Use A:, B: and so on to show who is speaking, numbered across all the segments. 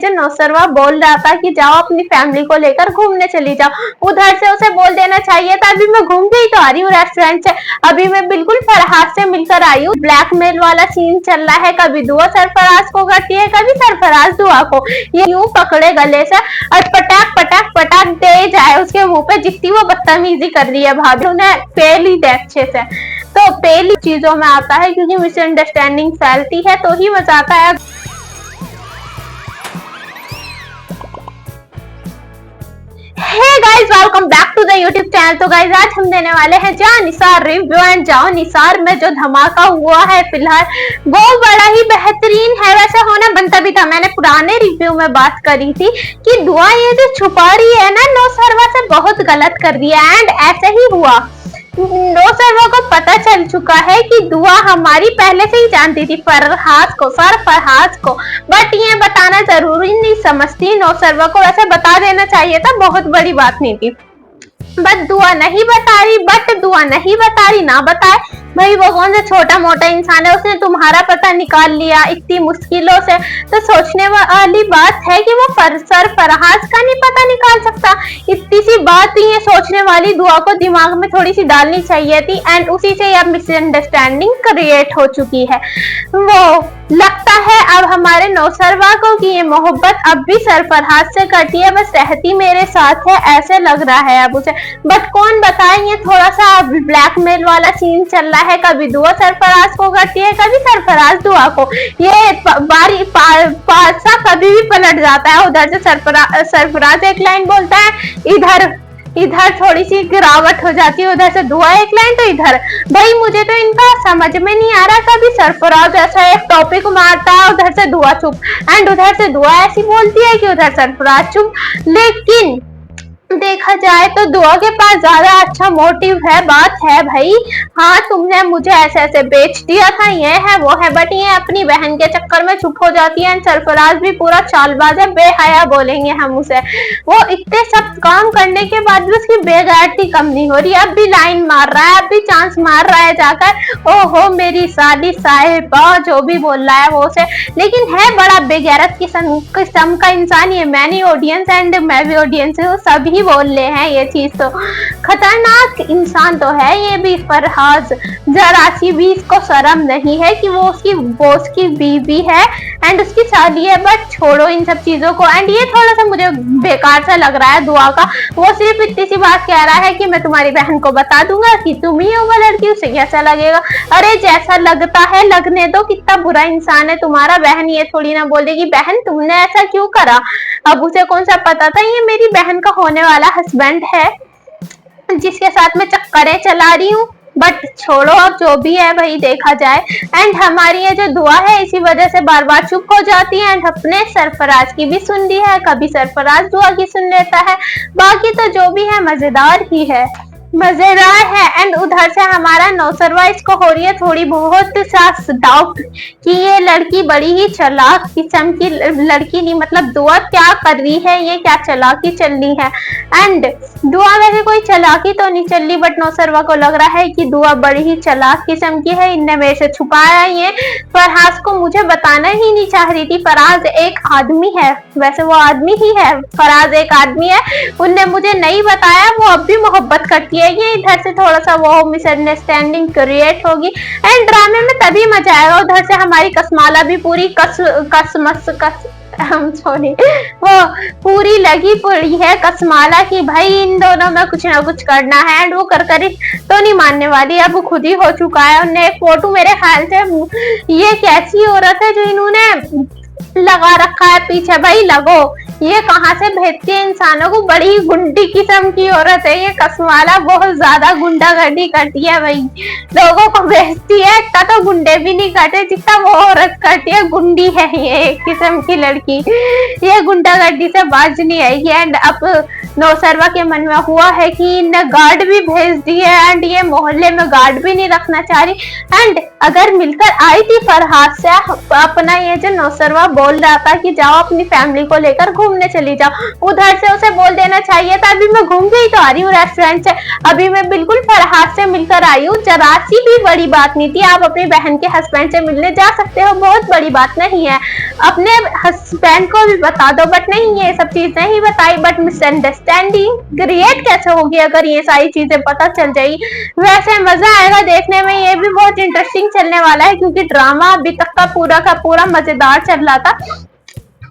A: जो नौसरवा बोल रहा था कि जाओ अपनी फैमिली को लेकर घूमने चली जाओ, उधर से उसे बोल देना चाहिए था अभी मैं घूम के ही तो आ रही हूँ रेस्टोरेंट से, अभी मैं बिल्कुल फरहाद से मिलकर आई हूँ। ब्लैकमेल वाला सीन चल रहा है, कभी दुआ सरफराज को करती है, कभी सरफराज दुआ को, ये यूं पकड़े गले से और पटाख पटाख पटाख दे जाए उसके मुंह पे, जितनी वो बदतमीजी कर रही है भाभी उन्हें पेल ही दे अच्छे से। तो पेल चीजों में आता है क्योंकि मिसअंडरस्टैंडिंग फैलती है तो ही मजा आता है। Hey guys, welcome back to the YouTube channel. तो गाइस आज हम देने वाले हैं जाओ निसार रिव्यू एंड जाओ निसार में जो धमाका हुआ है फिलहाल वो बड़ा ही बेहतरीन है। वैसे होना बनता भी था, मैंने पुराने रिव्यू में बात करी थी कि दुआ ये जो छुपा रही है ना नौसरवा से बहुत गलत कर दिया, एंड ऐसे ही हुआ। नौसरवा को पता चल चुका है कि दुआ हमारी पहले से ही जानती थी फरहाद को, फरहाद को, बट ये बताना जरूरी नहीं समझती नौसरवा को, वैसे बता देना चाहिए था, बहुत बड़ी बात नहीं थी। बट दुआ नहीं बता रही, ना बताए भाई, वो कौन सा छोटा मोटा इंसान है, उसने तुम्हारा पता निकाल लिया इतनी मुश्किलों से। तो सोचने वाली बात है कि वो फरहाद का नहीं पता निकाल सकता, इतनी सी बात ही है सोचने वाली। दुआ को दिमाग में थोड़ी सी डालनी चाहिए थी, एंड उसी से अब मिसअंडरस्टैंडिंग क्रिएट हो चुकी है। वो लगता है अब हमारे नौसरवा को कि ये मोहब्बत अब भी सरफराज से करती है, बस रहती मेरे साथ है ऐसे लग रहा है अब उसे। बट कौन बताए, ये थोड़ा सा ब्लैकमेल वाला सीन चल रहा है, कभी दुआ सरफराज को करती है, कभी सरफराज दुआ को, ये बारी पासा कभी भी पलट जाता है। उधर से सरफराज एक लाइन बोलता है, इधर थोड़ी सी गिरावट हो जाती है, उधर से दुआ एक लाइन, तो इधर भाई मुझे तो इनका समझ में नहीं आ रहा। कभी सरफराज ऐसा एक टॉपिक मारता है, उधर से दुआ चुप, एंड उधर से दुआ ऐसी बोलती है कि उधर सरफराज चुप। लेकिन देखा जाए तो दुआ के पास ज्यादा अच्छा मोटिव है, बात है भाई, हाँ तुमने मुझे ऐसे ऐसे बेच दिया था, ये है वो है, बट ये अपनी बहन के चक्कर में चुप हो जाती है। सरफराज भी पूरा चालबाज है, बेहया बोलेंगे हम उसे। वो इतने सब काम करने के बाद भी उसकी बेगैरती कम नहीं हो रही, अब भी लाइन मार रहा है, अब भी चांस मार रहा है जाकर, ओहो मेरी साली साहिबा, जो भी बोल रहा है वो उसे। लेकिन है बड़ा बेगैरत किस्म का इंसान ये, मैंने ऑडियंस एंड मैं भी ऑडियंस हूँ, सभी बोल ले हैं ये चीज। तो खतरनाक इंसान तो है ये भी फरहाद, जरा सी भी इसको शर्म नहीं है कि वो उसकी बॉस की बीवी है एंड उसकी शादी है। बट छोड़ो इन सब चीजों को, एंड ये थोड़ा सा मुझे बेकार सा लग रहा है दुआ का। वो सिर्फ इतनी सी बात कह रहा है कि मैं तुम्हारी बहन को बता दूंगा कि तुम ही हो वो लड़की, उसे कैसा लगेगा। अरे जैसा लगता है लगने दो, कितना बुरा इंसान है तुम्हारा। बहन ये थोड़ी ना बोलेगी बहन तुमने ऐसा क्यों करा, अब उसे कौन सा पता था ये मेरी बहन का होने वाला हस्बैंड है जिसके साथ मैं चक्करें चला रही हूँ। बट छोड़ो अब जो भी है भाई, देखा जाए। एंड हमारी ये जो दुआ है इसी वजह से बार बार चुप हो जाती है, एंड अपने सरफराज की भी सुन ली है, कभी सरफराज दुआ की सुन लेता है, बाकी तो जो भी है मजेदार ही है, मजेदार है। एंड उधर से हमारा नौसरवा इसको हो रही है थोड़ी बहुत सा डाउट कि ये लड़की बड़ी ही चालाक किस्म की लड़की नहीं, मतलब दुआ क्या कर रही है, ये क्या चालाकी चल रही है। एंड दुआ वैसे कोई चालाकी तो नहीं चल रही, बट नौसरवा को लग रहा है कि दुआ बड़ी ही चालाक किस्म की है, इनने मेरे से छुपाया ये। फरहाद को मुझे बताना ही नहीं चाह रही थी, फरहाद एक आदमी है, वैसे वो आदमी ही है, फरहाद एक आदमी है, उनने मुझे नहीं बताया, वो अब भी मोहब्बत करती है। ये इधर से थोड़ा सा वो मिसअंडरस्टैंडिंग क्रिएट होगी, एंड ड्रामे में तभी मजा आएगा। उधर से हमारी कसमाला भी पूरी सॉरी वो पूरी लगी पड़ी है कसमाला की, भाई इन दोनों में कुछ ना कुछ करना है, एंड वो कर तो नहीं मानने वाली, अब वो खुद ही हो चुका है। उन्हें एक फोटो मेरे ख्याल से, ये कैसी औरत है जो इन्होंने लगा रखा है पीछे, भाई लगो, ये कहाँ से भेजती है इंसानों को, बड़ी गुंडी किस्म की औरत है ये कसमाला, बहुत ज्यादा गुंडागर्दी करती है भाई, लोगों को भेजती है, इतना तो गुंडे भी नहीं करते जितना वो औरत करती है, गुंडी है ये एक किस्म की लड़की, ये गुंडागर्दी से बाज नहीं आएगी। एंड अब नौसरवा के मन में हुआ है कि इन्हें गार्ड भी भेज दिए, एंड ये मोहल्ले में गार्ड भी नहीं रखना चाह रही। एंड अगर मिलकर आई थी फरहाद से, अपना ये जो नौसरवा बोल रहा था कि जाओ अपनी फैमिली को लेकर घूम घूमने चली जाओ। उधर से उसे बोल देना चाहिए था अभी मैं घूम के ही तो आ रही हूँ रेस्टोरेंट से, अभी मैं बिल्कुल फरहाद से मिलकर आई हूँ, जरा सी भी बड़ी बात नहीं थी। आप अपनी बहन के हस्बैंड से मिलने जा सकते हो, बहुत बड़ी बात नहीं है। अपने हस्बैंड को भी बता दो, बट नहीं ये सब चीज नहीं बताई। बट मिसअंडरस्टैंडिंग क्रिएट कैसे होगी अगर ये सारी चीजें पता चल जाएगी। वैसे मजा आएगा देखने में, ये भी बहुत इंटरेस्टिंग चलने वाला है क्योंकि ड्रामा अभी तक का पूरा मजेदार चल रहा था,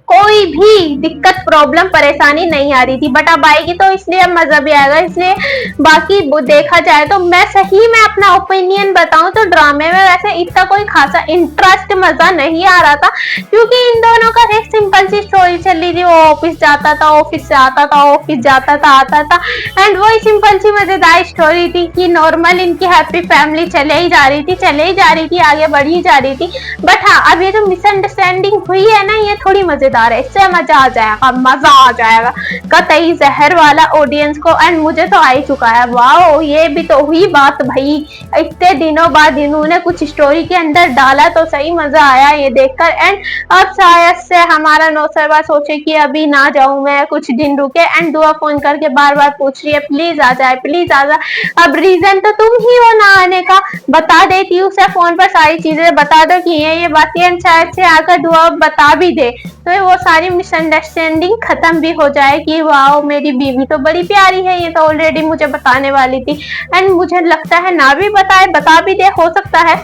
A: कोई भी दिक्कत प्रॉब्लम परेशानी नहीं आ रही थी। बट अब आएगी तो इसलिए अब मजा भी आएगा। इसलिए बाकी देखा जाए तो मैं सही में अपना ओपिनियन बताऊं तो ड्रामे में वैसे इतना कोई खासा इंटरेस्ट मजा नहीं आ रहा था क्योंकि इन दोनों का एक सिंपल सी स्टोरी चल रही थी। वो ऑफिस जाता था, ऑफिस से आता था, ऑफिस जाता था, आता था, एंड वही सिंपल सी मजेदार स्टोरी थी कि नॉर्मल इनकी हैप्पी फैमिली चले ही जा रही थी, आगे बढ़ी जा रही थी। बट हाँ, अब ये जो मिसअंडरस्टैंडिंग हुई है ना, ये थोड़ी मजेदार है, इससे मजा आ जाएगा कतई जहर वाला ऑडियंस को, एंड मुझे तो आ ही चुका है। वाओ, ये भी तो हुई बात भाई, इतने दिनों बाद इन्होंने कुछ स्टोरी के अंदर डाला तो सही मजा आया ये देखकर। एंड अब शायद से हमारा नौसरवा सोचे कि अभी ना जाऊं मैं, कुछ दिन रुके, एंड दुआ फोन करके बार बार पूछ रही है प्लीज आ जाए, प्लीज आ जाए। अब रीजन तो तुम ही हो ना आने का, बता देती उसे फोन पर सारी चीजें बता दो कि ये बातें, एंड शायद से आकर दुआ बता भी दे तो वो सारी मिसअंडरस्टैंडिंग खत्म भी हो जाए कि वाओ मेरी बीवी तो बड़ी प्यारी है, ये तो ऑलरेडी मुझे बताने वाली थी। एंड मुझे लगता है ना भी बताए, बता भी दे, हो सकता है।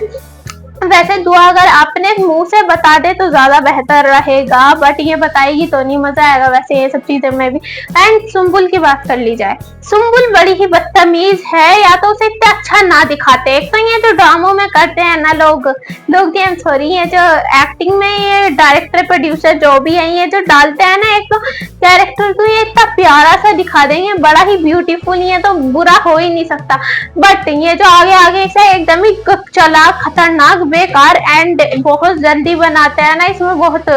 A: वैसे दुआ अगर अपने मुंह से बता दे तो ज्यादा बेहतर रहेगा, बट ये बताएगी तो नहीं मजा आएगा वैसे ये सब चीजें में भी। एंड सुम्बुल की बात कर ली जाए, सुम्बुल बड़ी ही बदतमीज है, या तो उसे इतना अच्छा ना दिखाते। एक तो ये जो ड्रामों में करते हैं ना लोग सॉरी, ये जो एक्टिंग में ये डायरेक्टर प्रोड्यूसर जो भी है, ये जो डालते हैं ना एक तो कैरेक्टर को ये इतना प्यारा सा दिखा देंगे, बड़ा ही ब्यूटीफुल, ये तो बुरा हो ही नहीं सकता। बट ये जो आगे से एकदम ही चला खतरनाक बेकार एंड बहुत जल्दी बनाते हैं ना, इसमें बहुत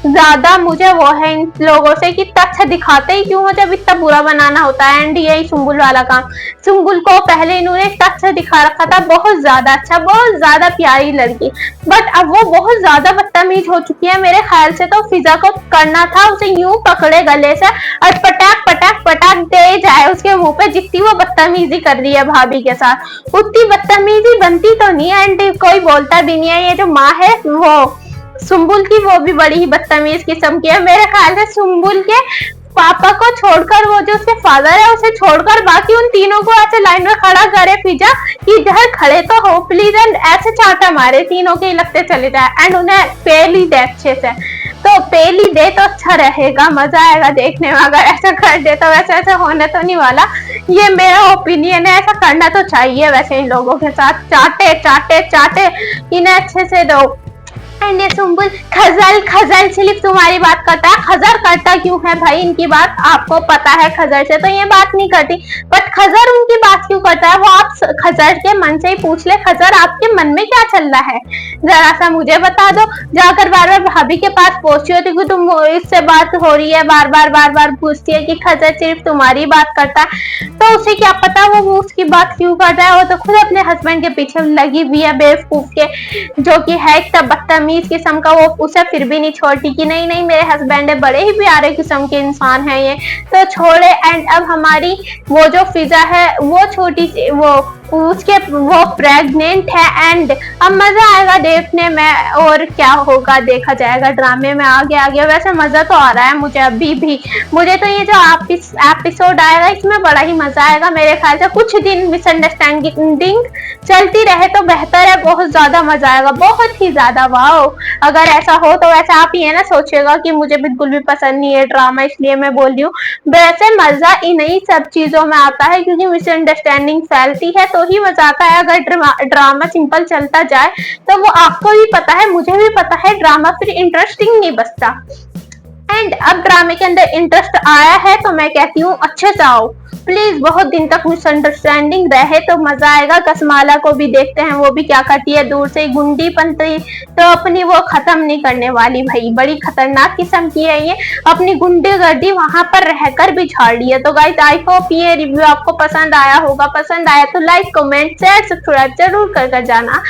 A: ज्यादा मुझे वो है इन लोगों से कि इतना अच्छा दिखाते ही क्यों हो जब इतना बुरा बनाना होता है। एंड यही सुम्बुल वाला काम, सुम्बुल को पहले इन्होंने इतना अच्छा दिखा रखा था, बहुत ज्यादा अच्छा, बहुत ज्यादा प्यारी लड़की, बट अब वो बहुत ज्यादा बदतमीज हो चुकी है। मेरे ख्याल से तो फिजा को करना था उसे यूं पकड़े गले से और पटाक पटाक पटाक दे जाए उसके मुंह पे, जितनी वो बदतमीजी कर रही है भाभी के साथ उतनी बदतमीजी बनती तो नहीं है। एंड कोई बोलता भी नहीं है, ये जो माँ है वो सुम्बुल की, वो भी बड़ी ही बदतमीज किस्म की है। मेरे ख्याल से सुम्बुल के पापा को छोड़कर, वो जो उसके फादर है उसे छोड़कर बाकी उन तीनों को ऐसे लाइन में खड़ा करे फिजा कि इधर खड़े तो हो प्लीज, एंड ऐसे चाटा मारे तीनों के लगते चले जाए एंड उन्हें पेली दे अच्छे से, तो पेली दे तो अच्छा रहेगा, मजा आएगा देखने में। अगर ऐसा कर दे तो वैसे ऐसा होने तो नहीं वाला, ये मेरा ओपिनियन है, ऐसा करना तो चाहिए वैसे इन लोगों के साथ, चाटे चाटे चाटे इन्हें अच्छे से दो। एंड ये सुम्बुल खजल सिर्फ तुम्हारी बात करता है, खजर करता क्यों है भाई इनकी बात आपको पता है, खजर से तो ये बात नहीं करती, बट खजर उनकी बात क्यों करता है वो आप खजर के मन से ही पूछ ले, खजर आपके मन में क्या चल रहा है जरा सा मुझे बता दो। जाकर बार बार भाभी के पास पहुंची होती कि तुम इससे बात हो रही है, बार बार पूछती है कि खजर सिर्फ तुम्हारी बात करता है, तो उसे क्या पता वो उसकी बात क्यों कर रहा है, वो तो खुद अपने हस्बैंड के पीछे लगी हुई है बेवकूफ के, जो कि है एक बदतमीज किस्म का। वो उसे फिर भी नहीं छोड़ती कि नहीं मेरे हस्बैंड है, बड़े ही प्यारे किस्म के इंसान है ये, तो छोड़े। एंड अब हमारी वो जो फिजा है वो छोटी सी वो प्रेग्नेंट है, एंड अब मजा आएगा देखने में और क्या होगा देखा जाएगा ड्रामे में आगे। वैसे मजा तो आ रहा है मुझे अभी भी, मुझे तो ये जो एपिसोड आएगा इसमें बड़ा ही मजा आएगा मेरे ख्याल से। कुछ दिन मिसअंडरस्टैंडिंग चलती रहे तो बेहतर है, बहुत ज्यादा मजा आएगा, बहुत ही ज्यादा। वाओ, अगर ऐसा हो तो वैसे आप ये ना सोचिएगा कि मुझे बिल्कुल भी पसंद नहीं है ड्रामा, इसलिए मैं बोल रही हूँ। वैसे मजा इन्हीं सब चीजों में आता है क्योंकि मिसअंडरस्टैंडिंग फैलती है तो ही मजा आता है। अगर ड्रामा सिंपल चलता जाए तो वो आपको भी पता है मुझे भी पता है, ड्रामा फिर इंटरेस्टिंग नहीं बचता। एंड अब ड्रामे के अंदर इंटरेस्ट आया है तो मैं कहती हूँ अच्छे से आओ प्लीज। बहुत दिन तक मिसअंडरस्टैंडिंग रहे तो मजा आएगा। कसमाला को भी देखते हैं वो भी क्या करती है, दूर से गुंडी पंती तो अपनी वो खत्म नहीं करने वाली भाई, बड़ी खतरनाक किस्म की है ये, अपनी गुंडीगर्दी वहां पर रहकर भी झाड़ रही है। तो गाइस आई होप ये रिव्यू आपको पसंद आया होगा, पसंद आया तो लाइक कमेंट शेयर सब्सक्राइब जरूर कर जाना।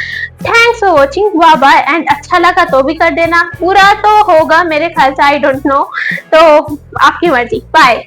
A: Thanks for watching, bye bye. And अच्छा लगा तो भी कर देना, पूरा तो होगा मेरे ख्याल से, आई डोंट नो तो आपकी मर्जी। बाय।